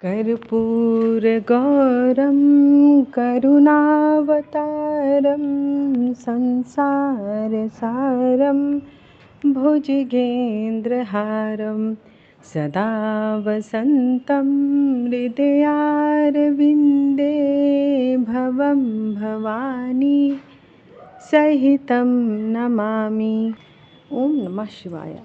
कर्पूरगौरं करुणावतारं संसारसारं भुजगेन्द्रहारं सदा वसन्तं हृदयारविन्दे भवं भवानी सहितं नमामि। ओम नमः शिवाय।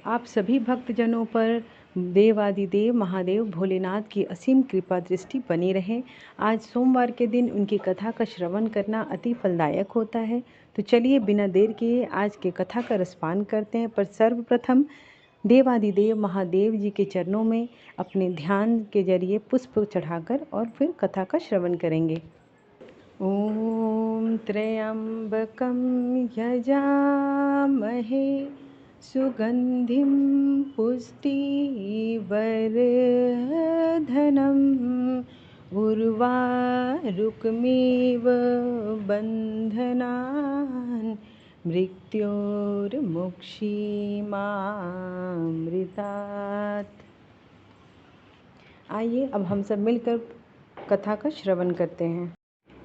आप सभी भक्तजनों पर देवादिदेव महादेव भोलेनाथ की असीम कृपा दृष्टि बनी रहे। आज सोमवार के दिन उनकी कथा का श्रवण करना अति फलदायक होता है। तो चलिए बिना देर किए आज के कथा का रसपान करते हैं। पर सर्वप्रथम देवादिदेव महादेव जी के चरणों में अपने ध्यान के जरिए पुष्प चढ़ाकर और फिर कथा का श्रवण करेंगे। ओम त्र्यंबकं यजामहे सुगंधिं पुष्टिवर्धनम् उर्वारुकमिव बन्धनान् मृत्योर्मुक्षीमामृतात्। आइए अब हम सब मिलकर कथा का श्रवण करते हैं।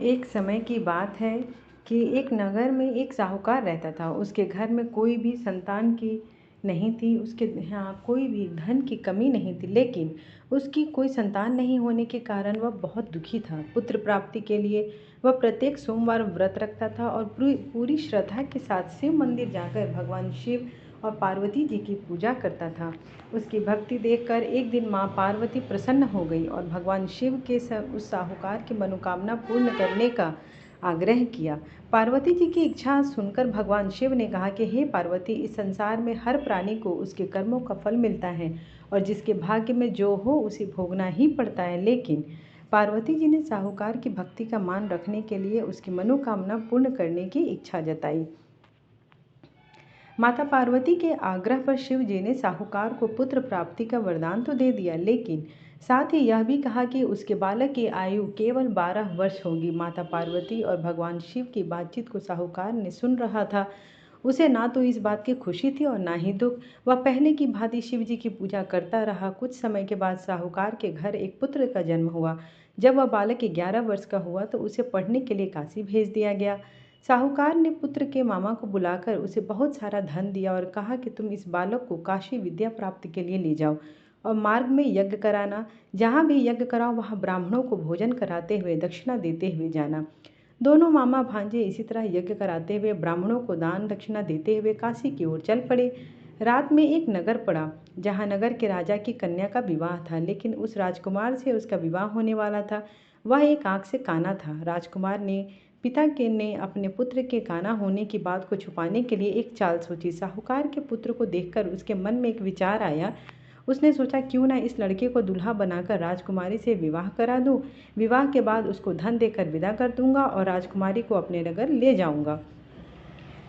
एक समय की बात है कि एक नगर में एक साहूकार रहता था। उसके घर में कोई भी संतान की नहीं थी, उसके यहाँ कोई भी धन की कमी नहीं थी, लेकिन उसकी कोई संतान नहीं होने के कारण वह बहुत दुखी था। पुत्र प्राप्ति के लिए वह प्रत्येक सोमवार व्रत रखता था और पूरी श्रद्धा के साथ शिव मंदिर जाकर भगवान शिव और पार्वती जी की पूजा करता था। उसकी भक्ति देखकर एक दिन माँ पार्वती प्रसन्न हो गई और भगवान शिव के उस साहूकार की मनोकामना पूर्ण करने का आग्रह किया। पार्वती जी की इच्छा सुनकर भगवान शिव ने कहा कि हे पार्वती, इस संसार में हर प्राणी को उसके कर्मों का फल मिलता है और जिसके भाग्य में जो हो उसे भोगना ही पड़ता है। लेकिन पार्वती जी ने साहूकार की भक्ति का मान रखने के लिए उसकी मनोकामना पूर्ण करने की इच्छा जताई। माता पार्वती के आग्रह पर शिव जी ने साहूकार को पुत्र प्राप्ति का वरदान तो दे दिया, लेकिन साथ ही यह भी कहा कि उसके बालक की आयु केवल 12 वर्ष होगी। माता पार्वती और भगवान शिव की बातचीत को साहूकार ने सुन रहा था। उसे ना तो इस बात की खुशी थी और ना ही दुख। वह पहले की भांति शिव जी की पूजा करता रहा। कुछ समय के बाद साहूकार के घर एक पुत्र का जन्म हुआ। जब वह बालक 11 वर्ष का हुआ तो उसे पढ़ने के लिए काशी भेज दिया गया। साहूकार ने पुत्र के मामा को बुलाकर उसे बहुत सारा धन दिया और कहा कि तुम इस बालक को काशी विद्या प्राप्ति के लिए ले जाओ और मार्ग में यज्ञ कराना। जहाँ भी यज्ञ कराओ वहाँ ब्राह्मणों को भोजन कराते हुए दक्षिणा देते हुए जाना। दोनों मामा भांजे इसी तरह यज्ञ कराते हुए ब्राह्मणों को दान दक्षिणा देते हुए काशी की ओर चल पड़े। रात में एक नगर पड़ा जहाँ नगर के राजा की कन्या का विवाह था, लेकिन उस राजकुमार से उसका विवाह होने वाला था। वह एक आंख से काना था। राजकुमार ने पिता के ने अपने पुत्र के काना होने की बात को छुपाने के लिए एक चाल सोची। साहूकार के पुत्र को देखकर उसके मन में एक विचार आया। उसने सोचा क्यों ना इस लड़के को दूल्हा बनाकर राजकुमारी से विवाह करा दूं। विवाह के बाद उसको धन देकर विदा कर दूंगा और राजकुमारी को अपने नगर ले जाऊंगा।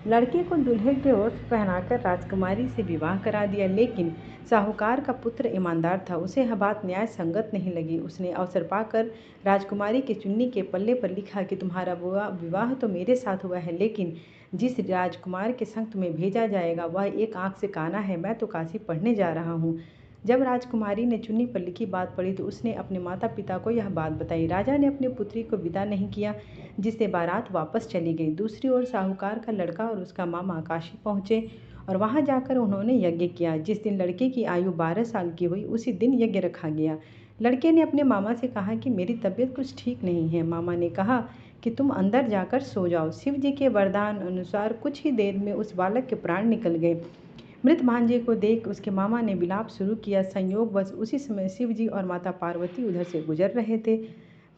लड़के को दूल्हे के वस्त्र पहनाकर राजकुमारी से विवाह करा दिया, लेकिन साहूकार का पुत्र ईमानदार था। उसे यह बात न्याय संगत नहीं लगी। उसने अवसर पाकर राजकुमारी के चुन्नी के पल्ले पर लिखा कि तुम्हारा विवाह तो मेरे साथ हुआ है, लेकिन जिस राजकुमार के संग तुम्हें भेजा जाएगा वह एक आंख से काना है। मैं तो काशी पढ़ने जा रहा हूँ। जब राजकुमारी ने चुन्नी पर लिखी बात पढ़ी तो उसने अपने माता पिता को यह बात बताई। राजा ने अपनी पुत्री को विदा नहीं किया, जिससे बारात वापस चली गई। दूसरी ओर साहूकार का लड़का और उसका मामा काशी पहुँचे और वहाँ जाकर उन्होंने यज्ञ किया। जिस दिन लड़के की आयु 12 साल की हुई उसी दिन यज्ञ रखा गया। लड़के ने अपने मामा से कहा कि मेरी तबीयत कुछ ठीक नहीं है। मामा ने कहा कि तुम अंदर जाकर सो जाओ। शिव जी के वरदान अनुसार कुछ ही देर में उस बालक के प्राण निकल गए। मृत भांजे को देख उसके मामा ने विलाप शुरू किया। संयोगवश उसी समय शिव जी और माता पार्वती उधर से गुजर रहे थे।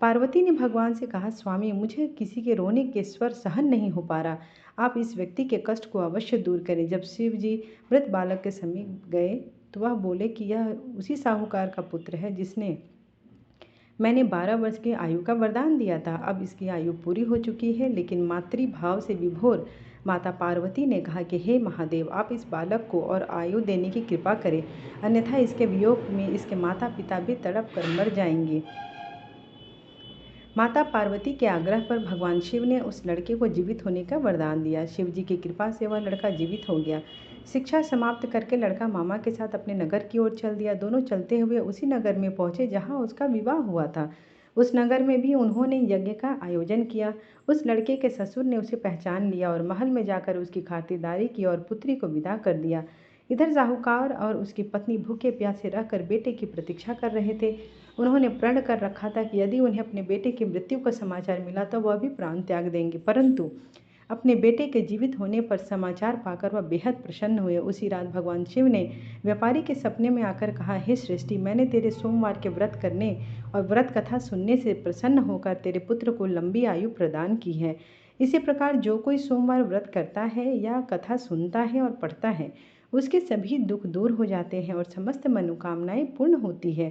पार्वती ने भगवान से कहा, स्वामी, मुझे किसी के रोने के स्वर सहन नहीं हो पा रहा। आप इस व्यक्ति के कष्ट को अवश्य दूर करें। जब शिव जी मृत बालक के समीप गए तो वह बोले कि यह उसी साहूकार का पुत्र है जिसने मैंने 12 वर्ष की आयु का वरदान दिया था। अब इसकी आयु पूरी हो चुकी है। लेकिन मातृभाव से विभोर माता पार्वती ने कहा कि हे महादेव, आप इस बालक को और आयु देने की कृपा करें, अन्यथा इसके वियोग में इसके माता पिता भी तड़प कर मर जाएंगे। माता पार्वती के आग्रह पर भगवान शिव ने उस लड़के को जीवित होने का वरदान दिया। शिव जी की कृपा से वह लड़का जीवित हो गया। शिक्षा समाप्त करके लड़का मामा के साथ अपने नगर की ओर चल दिया। दोनों चलते हुए उसी नगर में पहुंचे जहां उसका विवाह हुआ था। उस नगर में भी उन्होंने यज्ञ का आयोजन किया। उस लड़के के ससुर ने उसे पहचान लिया और महल में जाकर उसकी खातिरदारी की और पुत्री को विदा कर दिया। इधर साहूकार और उसकी पत्नी भूखे प्यासे रहकर बेटे की प्रतीक्षा कर रहे थे। उन्होंने प्रण कर रखा था कि यदि उन्हें अपने बेटे की मृत्यु का समाचार मिला तो वह भी प्राण त्याग देंगे, परंतु अपने बेटे के जीवित होने पर समाचार पाकर वह बेहद प्रसन्न हुए। उसी रात भगवान शिव ने व्यापारी के सपने में आकर कहा, हे सृष्टि, मैंने तेरे सोमवार के व्रत करने और व्रत कथा सुनने से प्रसन्न होकर तेरे पुत्र को लंबी आयु प्रदान की है। इसी प्रकार जो कोई सोमवार व्रत करता है या कथा सुनता है और पढ़ता है, उसके सभी दुख दूर हो जाते हैं और समस्त मनोकामनाएं पूर्ण होती है।